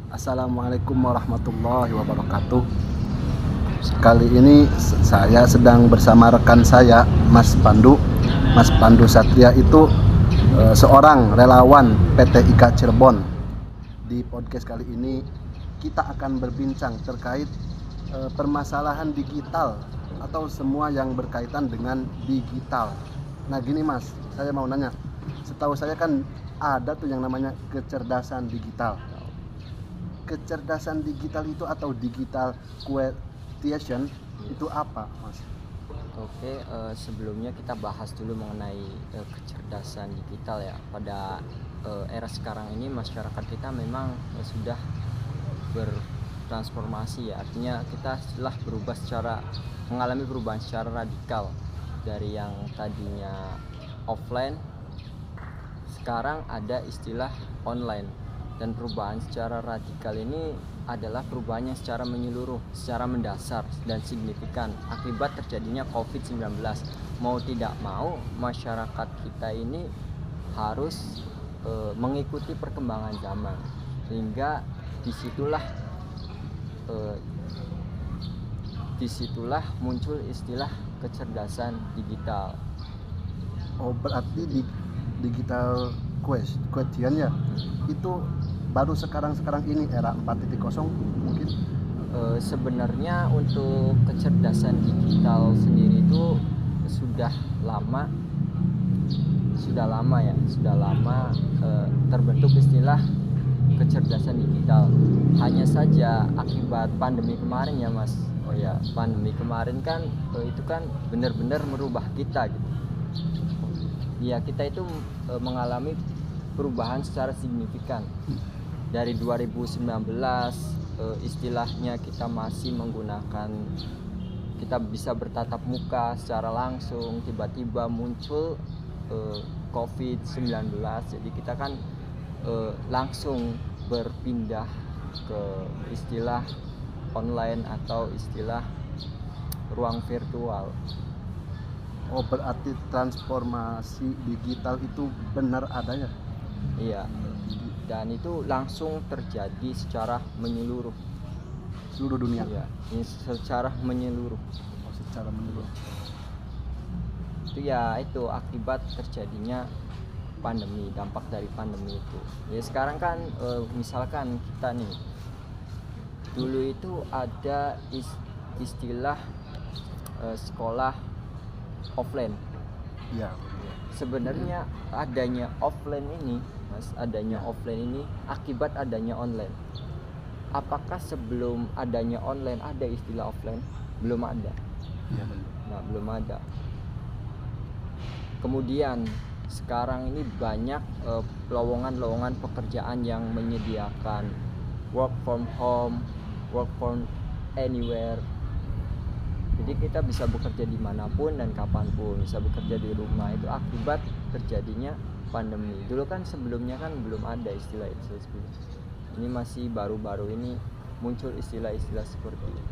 Assalamualaikum warahmatullahi wabarakatuh. Kali ini saya sedang bersama rekan saya, Mas Pandu. Mas Pandu Satria itu seorang relawan PT IKA Cirebon. Di podcast kali ini kita akan berbincang terkait permasalahan digital atau semua yang berkaitan dengan digital. Nah gini Mas, saya mau nanya. Setahu saya kan ada tuh yang namanya kecerdasan digital. Kecerdasan digital itu atau digital quotient itu apa, Mas? Oke, sebelumnya kita bahas dulu mengenai kecerdasan digital ya. Pada era sekarang ini masyarakat kita memang sudah bertransformasi ya. Artinya kita telah mengalami perubahan secara radikal dari yang tadinya offline, sekarang ada istilah online. Dan perubahan secara radikal ini adalah perubahan yang secara menyeluruh, secara mendasar dan signifikan akibat terjadinya COVID-19. Mau tidak mau, masyarakat kita ini harus mengikuti perkembangan zaman, sehingga disitulah muncul istilah kecerdasan digital. Oh, berarti di digital quotient ya, itu baru sekarang ini era 4.0 mungkin. Sebenarnya untuk kecerdasan digital sendiri itu sudah lama terbentuk istilah kecerdasan digital. Hanya saja akibat pandemi kemarin ya Mas. Oh ya, pandemi kemarin kan itu kan benar-benar merubah kita gitu. Ya, kita itu mengalami perubahan secara signifikan. Dari 2019 istilahnya kita masih menggunakan, kita bisa bertatap muka secara langsung, tiba-tiba muncul COVID-19. Jadi kita kan langsung berpindah ke istilah online atau istilah ruang virtual. Oh, berarti transformasi digital itu benar adanya. Iya, dan itu langsung terjadi secara menyeluruh Seluruh dunia. ya, ini secara menyeluruh. Oh, secara menyeluruh. Itu ya, itu akibat terjadinya pandemi, dampak dari pandemi itu ya. Sekarang kan misalkan kita nih, dulu itu ada istilah sekolah offline. Iya. Sebenarnya adanya offline ini akibat adanya online. Apakah sebelum adanya online ada istilah offline? Belum ada. Iya benar. Nah, belum ada. Kemudian sekarang ini banyak lowongan pekerjaan yang menyediakan work from home, work from anywhere. Jadi kita bisa bekerja dimanapun dan kapanpun, bisa bekerja di rumah. Itu akibat terjadinya pandemi. Dulu kan sebelumnya kan belum ada istilah itu. Ini masih baru-baru ini muncul istilah-istilah seperti ini.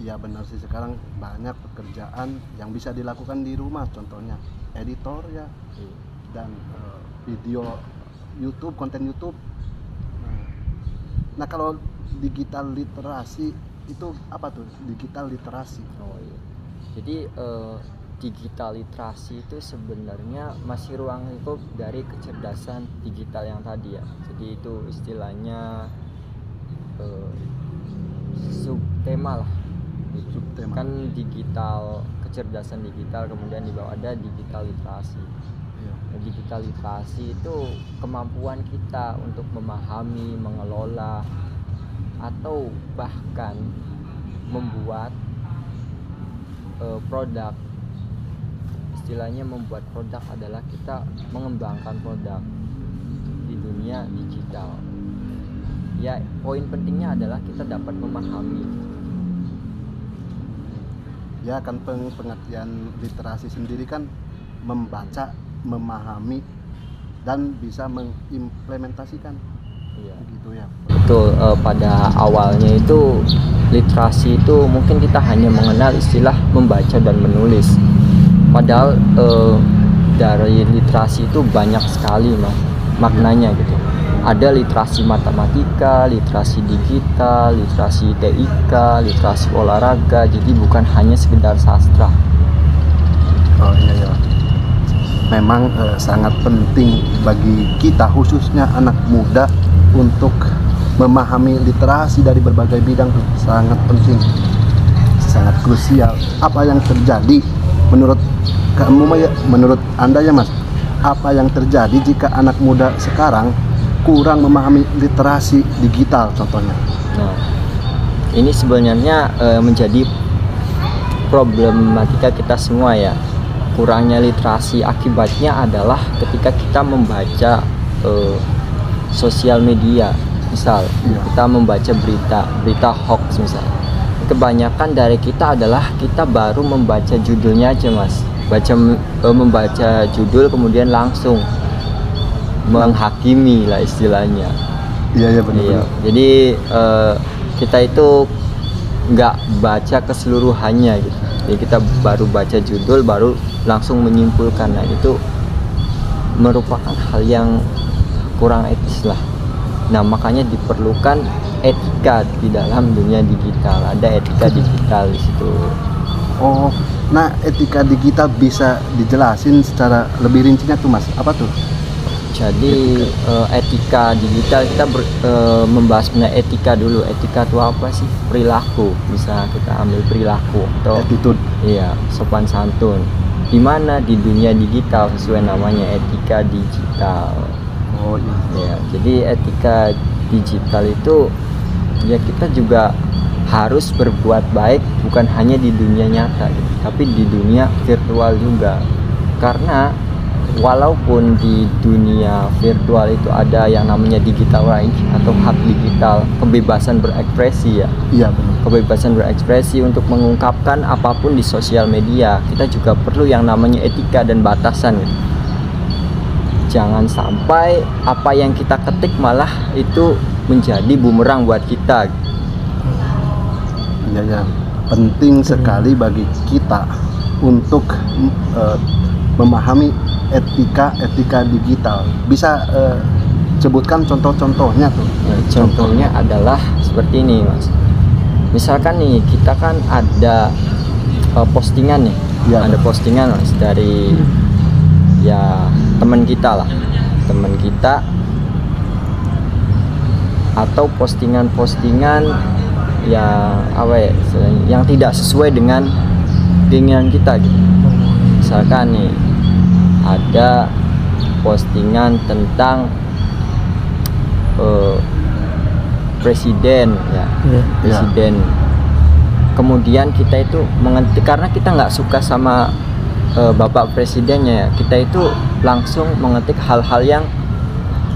Iya benar sih, sekarang banyak pekerjaan yang bisa dilakukan di rumah, contohnya editor ya, dan video YouTube, konten YouTube. Nah kalau digital literasi itu apa tuh digital literasi? Oh iya. Jadi digital literasi itu sebenarnya masih ruang lingkup dari kecerdasan digital yang tadi ya. Jadi itu istilahnya subtema lah. Subtema. Kan digital, kecerdasan digital, kemudian di bawah ada digital literasi. Iya. Nah, digital literasi itu kemampuan kita untuk memahami, mengelola, atau bahkan membuat produk. Istilahnya membuat produk adalah kita mengembangkan produk di dunia digital. Ya, poin pentingnya adalah kita dapat memahami. Ya kan pengertian literasi sendiri kan membaca, memahami, dan bisa mengimplementasikan. Iya. Begitu ya. Betul, pada awalnya itu literasi itu mungkin kita hanya mengenal istilah membaca dan menulis. Padahal dari literasi itu banyak sekali maknanya gitu. ada literasi matematika, literasi digital, literasi TIK, literasi olahraga. Jadi bukan hanya sekedar sastra. Oh iya ya. Memang sangat penting bagi kita khususnya anak muda untuk memahami literasi dari berbagai bidang, sangat penting, sangat krusial. Apa yang terjadi menurut kamu, menurut Anda ya Mas, apa yang terjadi jika anak muda sekarang kurang memahami literasi digital contohnya? Nah, ini sebenarnya menjadi problematika kita semua ya. Kurangnya literasi akibatnya adalah ketika kita membaca sosial media, misal kita membaca berita hoax misal. Kebanyakan dari kita adalah kita baru membaca judulnya aja Mas, membaca judul kemudian langsung menghakimi lah istilahnya. Iya benar. Iya. Jadi kita itu nggak baca keseluruhannya gitu. Jadi kita baru baca judul baru langsung menyimpulkan. Nah itu merupakan hal yang kurang etis lah. Nah makanya diperlukan etika di dalam dunia digital. Ada etika digital di situ. Oh, nah etika digital bisa dijelasin secara lebih rincinya tuh Mas, apa tuh? Jadi etika digital kita membahas mengenai etika dulu. Etika itu apa sih? Perilaku. Bisa kita ambil perilaku atau Attitude. iya, sopan santun. Di mana di dunia digital sesuai namanya etika digital. Oh iya. Ya, jadi etika digital itu ya kita juga harus berbuat baik bukan hanya di dunia nyata gitu, tapi di dunia virtual juga. Karena walaupun di dunia virtual itu ada yang namanya digital rights atau hak digital, kebebasan berekspresi ya. Iya benar. Kebebasan berekspresi untuk mengungkapkan apapun di sosial media. Kita juga perlu yang namanya etika dan batasan gitu. Jangan sampai apa yang kita ketik malah itu menjadi bumerang buat kita. Iya ya. Penting sekali bagi kita untuk memahami etika digital. Bisa sebutkan contoh-contohnya tuh? Nah, contohnya adalah seperti ini Mas. Misalkan nih kita kan ada postingan nih, Ya. ada postingan Mas dari ya teman kita lah, teman kita, atau postingan-postingan yang apa ya, yang tidak sesuai dengan keinginan kita gitu. Misalkan nih ada postingan tentang presiden ya, presiden. Kemudian kita itu mengetik karena kita nggak suka sama bapak presidennya ya, kita itu langsung mengetik hal-hal yang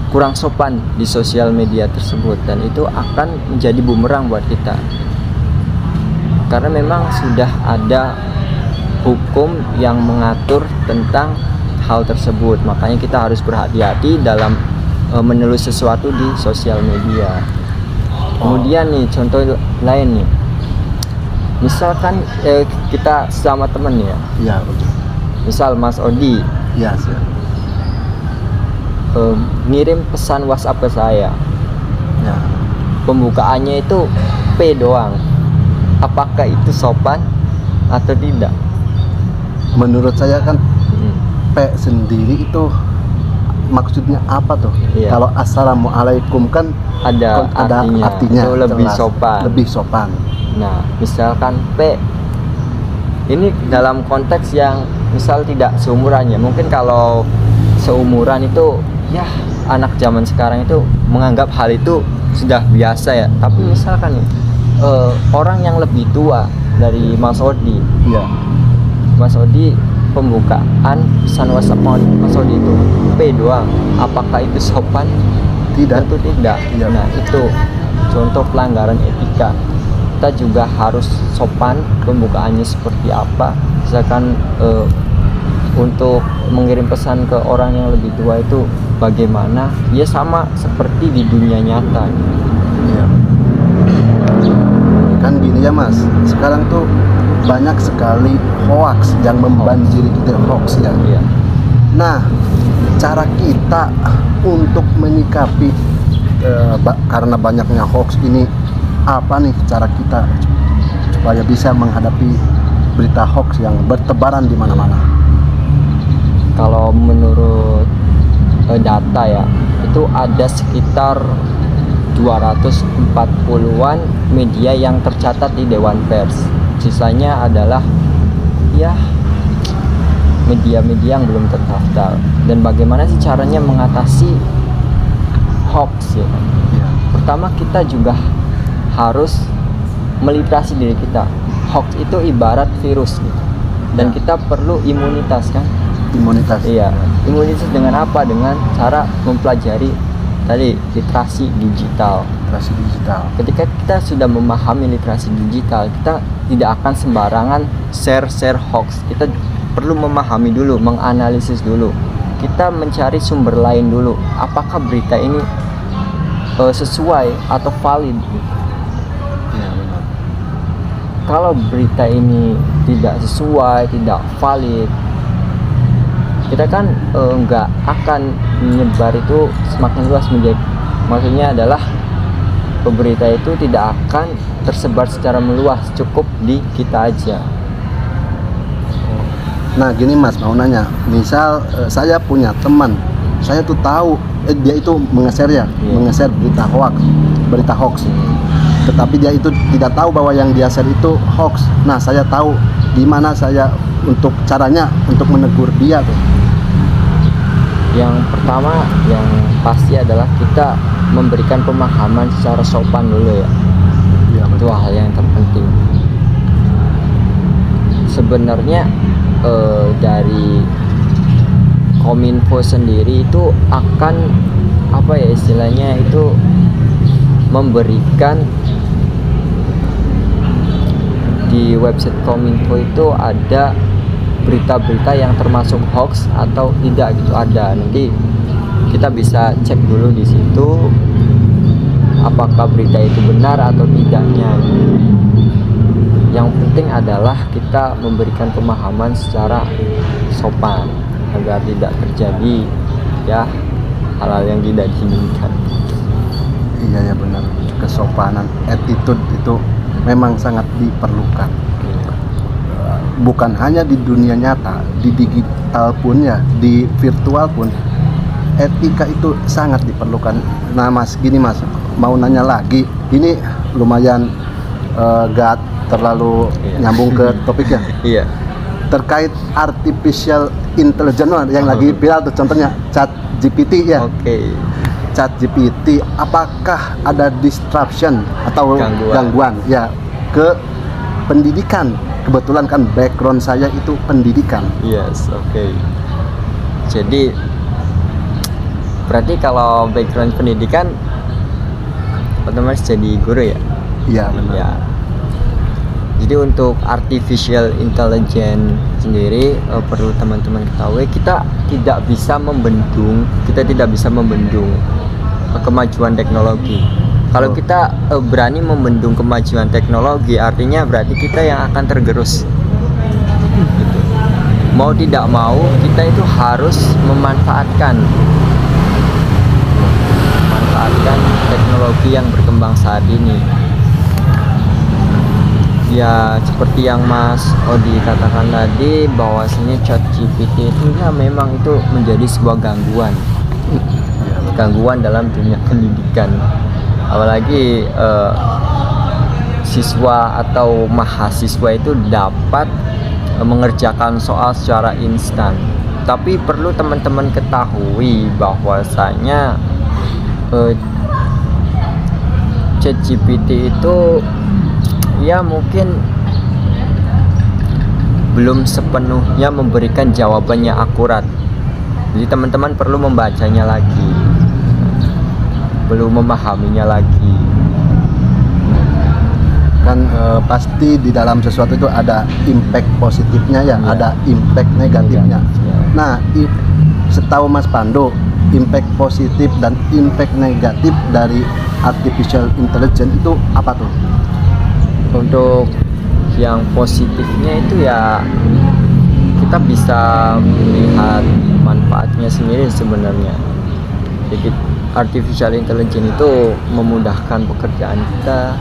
kurang sopan di sosial media tersebut, dan itu akan menjadi bumerang buat kita karena memang sudah ada hukum yang mengatur tentang hal tersebut. Makanya kita harus berhati-hati dalam menulis sesuatu di sosial media. Kemudian nih contoh lain nih, misalkan kita sama temen nih ya, Iya betul. misal Mas Odi Iya sih. ngirim pesan WhatsApp ke saya, Ya. pembukaannya itu P doang, apakah itu sopan atau tidak? Menurut saya kan P sendiri itu maksudnya apa tuh? Iya. Kalau assalamualaikum kan ada artinya, itu lebih jelas. sopan. Lebih sopan. Nah, misalkan P ini dalam konteks yang misal tidak seumuran ya. Mungkin kalau seumuran itu ya anak zaman sekarang itu menganggap hal itu sudah biasa ya. Tapi misalkan nih orang yang lebih tua dari Mas Odi, Iya. Mas Odi pembukaan pesan WhatsApp Mas Odi itu P doang, apakah itu sopan? Tidak. Tentu tidak. Iya. Nah itu contoh pelanggaran etika. Kita juga harus sopan, pembukaannya seperti apa. Misalkan untuk mengirim pesan ke orang yang lebih tua itu bagaimana? Ya sama seperti di dunia nyata. Iya. Kan gini ya Mas, sekarang tuh banyak sekali hoax yang membanjiri kita, hoax ya. Iya. Nah, cara kita untuk menyikapi karena banyaknya hoax ini, apa nih cara kita supaya bisa menghadapi berita hoax yang bertebaran di mana-mana? Kalau menurut data ya, itu ada sekitar 240-an media yang tercatat di Dewan Pers. Sisanya adalah ya media-media yang belum terdaftar. Dan bagaimana sih caranya mengatasi hoax ya? Pertama, kita juga harus meliterasi diri kita. Hoax itu ibarat virus gitu. Dan kita perlu imunitas kan? Imunitas. Iya, imunitas dengan apa? Dengan cara mempelajari tadi literasi digital. Literasi digital. Ketika kita sudah memahami literasi digital, kita tidak akan sembarangan share hoax. Kita perlu memahami dulu, menganalisis dulu. Kita mencari sumber lain dulu. Apakah berita ini sesuai atau valid? Ya, benar. Kalau berita ini tidak sesuai, tidak valid, kita kan nggak akan menyebar itu semakin luas menjadi. Maksudnya adalah berita itu tidak akan tersebar secara meluas, cukup di kita aja. Nah gini Mas, mau nanya, misal saya punya teman, saya tuh tahu dia itu mengeser mengeser berita hoax, tetapi dia itu tidak tahu bahwa yang dia share itu hoax. Nah saya tahu gimana saya untuk caranya untuk menegur dia tuh. Yang pertama yang pasti adalah kita memberikan pemahaman secara sopan dulu ya. Iya, Itu hal yang terpenting. Sebenarnya dari Kominfo sendiri itu akan apa ya istilahnya itu memberikan di website Kominfo itu ada berita-berita yang termasuk hoax atau tidak gitu, ada. Nanti kita bisa cek dulu di situ apakah berita itu benar atau tidaknya. Yang penting adalah kita memberikan pemahaman secara sopan agar tidak terjadi ya hal-hal yang tidak diinginkan. Iya ya benar, kesopanan, attitude itu memang sangat diperlukan. Bukan hanya di dunia nyata, di digital pun ya, di virtual pun etika itu sangat diperlukan. Nah Mas, gini Mas, mau nanya lagi, ini lumayan gak terlalu nyambung ke topik ya. Iya. Terkait artificial intelligence yang lagi viral tuh, contohnya ChatGPT ya. Oke. ChatGPT, apakah ada disruption atau gangguan ya ke pendidikan? Kebetulan kan background saya itu pendidikan. Yes, oke. Jadi berarti kalau background pendidikan otomatis jadi guru ya? Iya benar. Ya. Jadi untuk artificial intelligence sendiri perlu teman-teman ketahui, kita tidak bisa membendung kemajuan teknologi. Kalau kita berani membendung kemajuan teknologi, artinya berarti kita yang akan tergerus. Gitu. Mau tidak mau, kita itu harus memanfaatkan teknologi yang berkembang saat ini. Ya seperti yang Mas Odi katakan tadi, bahwasanya ChatGPT itu ya memang itu menjadi sebuah gangguan dalam dunia pendidikan. Apalagi siswa atau mahasiswa itu dapat mengerjakan soal secara instan. Tapi perlu teman-teman ketahui bahwasanya ChatGPT itu ya mungkin belum sepenuhnya memberikan jawaban yang akurat. Jadi teman-teman perlu membacanya lagi, perlu memahaminya lagi. Kan pasti di dalam sesuatu itu ada impact positifnya ya, ada impact negatifnya. Nah, setahu Mas Pandu, impact positif dan impact negatif dari artificial intelligence itu apa tuh? Untuk yang positifnya itu ya kita bisa melihat manfaatnya sendiri sebenarnya. Jadi artificial intelligence itu memudahkan pekerjaan kita.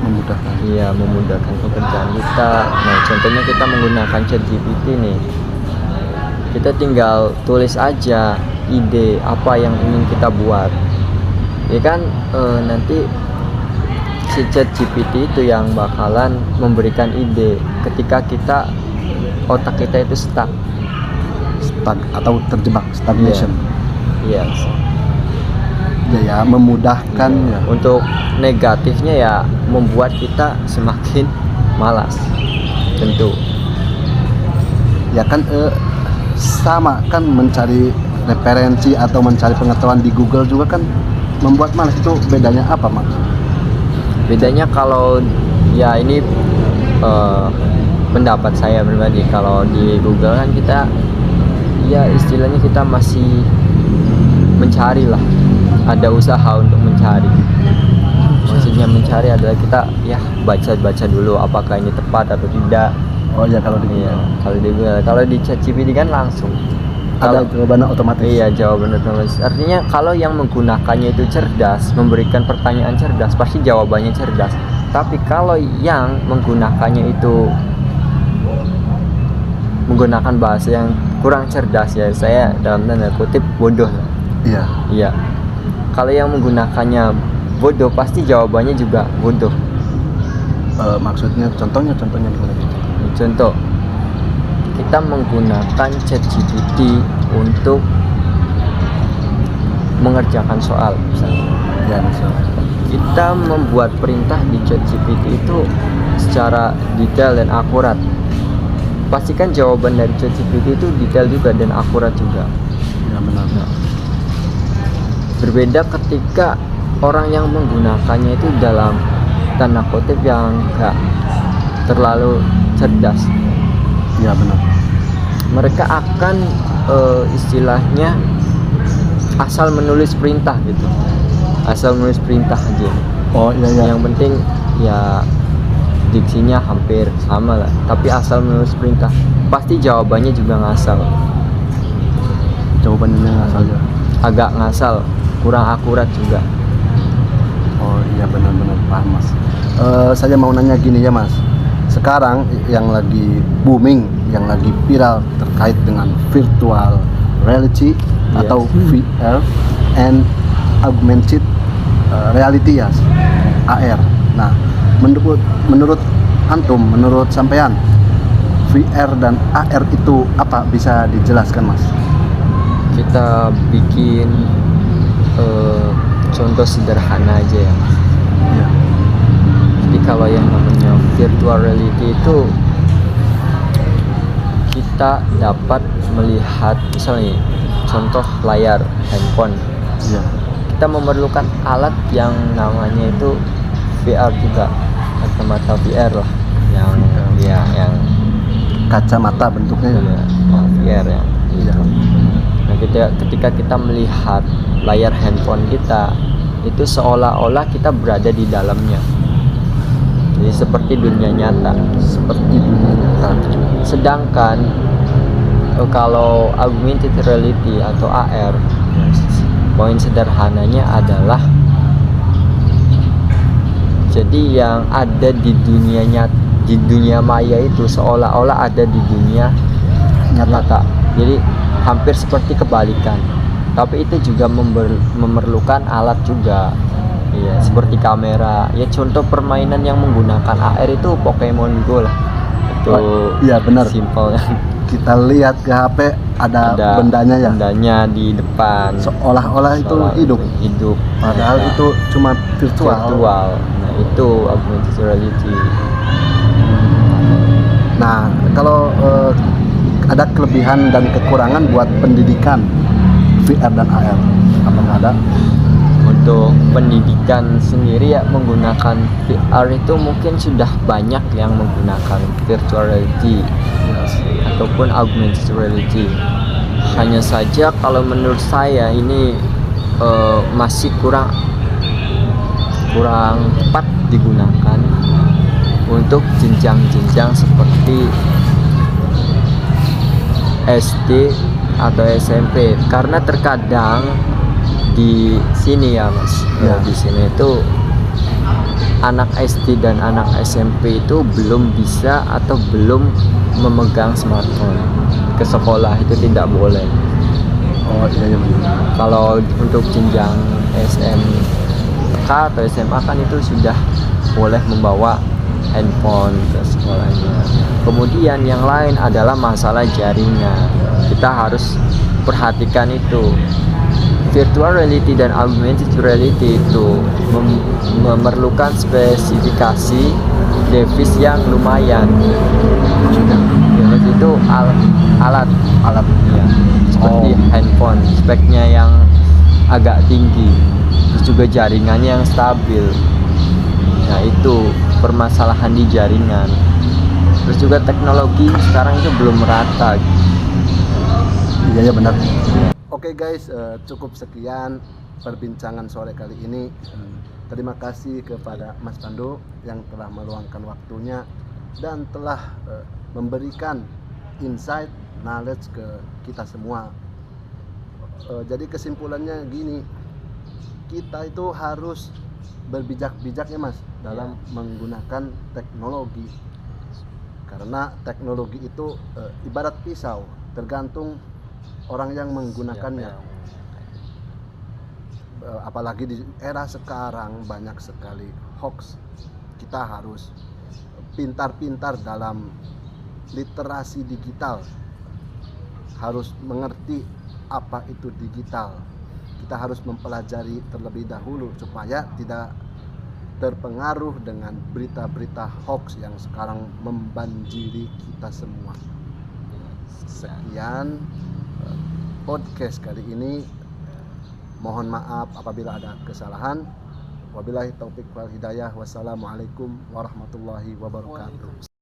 Memudahkan. Iya, memudahkan pekerjaan kita. Nah, contohnya kita menggunakan ChatGPT nih. Kita tinggal tulis aja ide apa yang ingin kita buat. Ya kan, nanti si ChatGPT itu yang bakalan memberikan ide ketika otak kita itu stuck Atau terjebak, stagnation. Yes. Ya, memudahkan ya. Untuk negatifnya ya membuat kita semakin malas. Tentu. Ya kan sama kan, mencari referensi atau mencari pengetahuan di Google juga kan membuat malas. Itu bedanya apa, Mas? Bedanya kalau ya ini pendapat saya pribadi, kalau di Google kan kita ya istilahnya kita masih mencari lah, ada usaha untuk mencari. Maksudnya mencari adalah kita ya baca dulu apakah ini tepat atau tidak. Oh ya, kalau di Iya, kalau di Google. Kalau di ChatGPT kan langsung ada jawaban otomatis. Iya, jawaban otomatis. Artinya kalau yang menggunakannya itu cerdas, memberikan pertanyaan cerdas, pasti jawabannya cerdas. Tapi kalau yang menggunakannya itu menggunakan bahasa yang kurang cerdas, ya saya dalam tanda kutip bodoh. Iya. Iya. Kalau yang menggunakannya bodoh, pasti jawabannya juga bodoh. Maksudnya contohnya gimana? Contoh, kita menggunakan ChatGPT untuk mengerjakan soal misalnya. Ya, misalnya. Kita membuat perintah di ChatGPT itu secara detail dan akurat. Pastikan jawaban dari ChatGPT itu detail juga dan akurat juga. Ya, benar. Berbeda ketika orang yang menggunakannya itu dalam tanda kutip yang enggak terlalu cerdas. Ya, benar. Mereka akan istilahnya asal menulis perintah gitu, asal menulis perintah aja. Oh iya. Yang penting ya diksinya hampir sama lah, tapi asal menulis perintah, pasti jawabannya juga ngasal. Jawabannya ngasal ya. Agak ngasal, kurang akurat juga. Oh iya, benar-benar paham, Mas. Saya mau nanya gini ya, Mas. Sekarang yang lagi booming, yang lagi viral terkait dengan virtual reality atau VR and augmented reality ya, AR. Nah, menurut antum, menurut sampean, VR dan AR itu apa, bisa dijelaskan, Mas? Kita bikin contoh sederhana aja ya. Iya. Jadi kalau yang namanya virtual reality itu kita dapat melihat misalnya contoh layar handphone. Iya. Kita memerlukan alat yang namanya itu VR juga, kacamata VR lah, yang Kacamata bentuknya ya. yang VR ya. Iya. Nah, ketika kita melihat layar handphone kita, itu seolah-olah kita berada di dalamnya. Jadi seperti dunia nyata. Sedangkan kalau augmented reality atau AR, poin sederhananya adalah jadi yang ada di dunia nyata, di dunia maya itu seolah-olah ada di dunia nyata. Jadi hampir seperti kebalikan. Tapi itu juga memerlukan alat juga. Iya, seperti kamera. Ya contoh permainan yang menggunakan AR itu Pokemon Go lah. Itu iya, benar. Simple. Kita lihat ke HP ada bendanya ya. Bendanya di depan. Seolah-olah itu hidup. Padahal Nah, itu cuma virtual. Nah, itu augmented reality. Nah, kalau ada kelebihan dan kekurangan buat pendidikan VR dan AR, apakah ada? Untuk pendidikan sendiri ya, menggunakan VR itu mungkin sudah banyak yang menggunakan virtual reality ataupun augmented reality. Hanya saja kalau menurut saya ini masih kurang tepat digunakan untuk jenjang-jenjang seperti SD atau SMP, karena terkadang di sini ya Mas. Ya. Di sini itu anak SD dan anak SMP itu belum bisa atau belum memegang smartphone. Ke sekolah itu tidak boleh. Oh iya, iya benar. Kalau untuk jenjang SMK atau SMA kan itu sudah boleh membawa handphone ke sekolahnya. Kemudian yang lain adalah masalah jaringan. Kita harus perhatikan itu. Virtual reality dan augmented reality itu memerlukan spesifikasi device yang lumayan. Device itu alat ya, seperti handphone, speknya yang agak tinggi, terus juga jaringannya yang stabil. Nah itu permasalahan di jaringan. Terus juga teknologi sekarang itu belum merata. Iya, iya benar. Oke guys, cukup sekian perbincangan sore kali ini. Terima kasih kepada Mas Pandu yang telah meluangkan waktunya dan telah memberikan insight, knowledge ke kita semua. Jadi kesimpulannya gini, kita itu harus berbijak-bijak ya Mas dalam menggunakan teknologi. Karena teknologi itu ibarat pisau, tergantung orang yang menggunakannya. Apalagi di era sekarang banyak sekali hoax. Kita harus pintar-pintar dalam literasi digital, harus mengerti apa itu digital. Kita harus mempelajari terlebih dahulu supaya tidak terpengaruh dengan berita-berita hoax yang sekarang membanjiri kita semua. Sekian podcast kali ini. Mohon maaf apabila ada kesalahan. Wabillahi taufik wal hidayah. Wassalamualaikum warahmatullahi wabarakatuh.